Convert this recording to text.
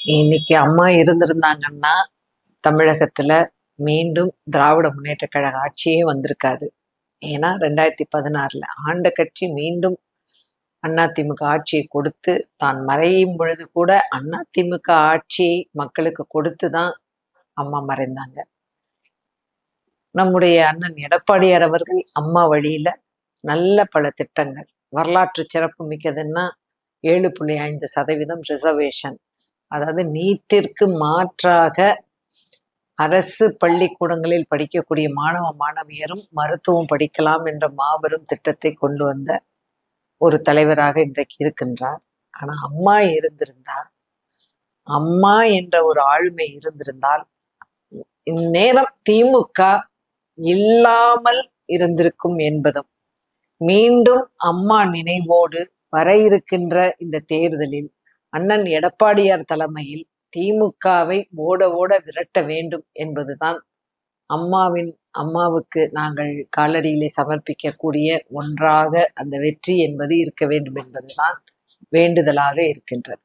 இன்னைக்கு அம்மா இருந்திருந்தாங்கன்னா தமிழகத்துல மீண்டும் திராவிட முன்னேற்ற கழக ஆட்சியே வந்திருக்காது. ஏன்னா 2016 ஆண்ட கட்சி மீண்டும் அதிமுக ஆட்சியை கொடுத்து தான் மறையும் பொழுது கூட அதிமுக ஆட்சியை மக்களுக்கு கொடுத்து தான் அம்மா மறைந்தாங்க. நம்முடைய அண்ணன் எடப்பாடியார் அவர்கள் அம்மா வழியில நல்ல பல திட்டங்கள், வரலாற்று சிறப்பு மிக்கதுன்னா 7.5% ரிசர்வேஷன், அதாவது நீட்டிற்கு மாற்றாக அரசு பள்ளிக்கூடங்களில் படிக்கக்கூடிய மாணவ மாணவியரும் மருத்துவம் படிக்கலாம் என்ற மாபெரும் திட்டத்தை கொண்டு வந்த ஒரு தலைவராக இன்றைக்கு இருக்கின்றார். ஆனா அம்மா இருந்திருந்தால், அம்மா என்ற ஒரு ஆளுமை இருந்திருந்தால் இந்நேரம் திமுக இல்லாமல் இருந்திருக்கும் என்பதும், மீண்டும் அம்மா நினைவோடு வர இருக்கின்ற இந்த தேர்தலில் அண்ணன் எடப்பாடியார் தலைமையில் திமுகவை ஓட ஓட விரட்ட வேண்டும் என்பதுதான் அம்மாவுக்கு நாங்கள் காலடியிலே சமர்ப்பிக்கக்கூடிய ஒன்றாக அந்த வெற்றி என்பது இருக்க வேண்டும் என்பதுதான் வேண்டுதலாக இருக்கின்றது.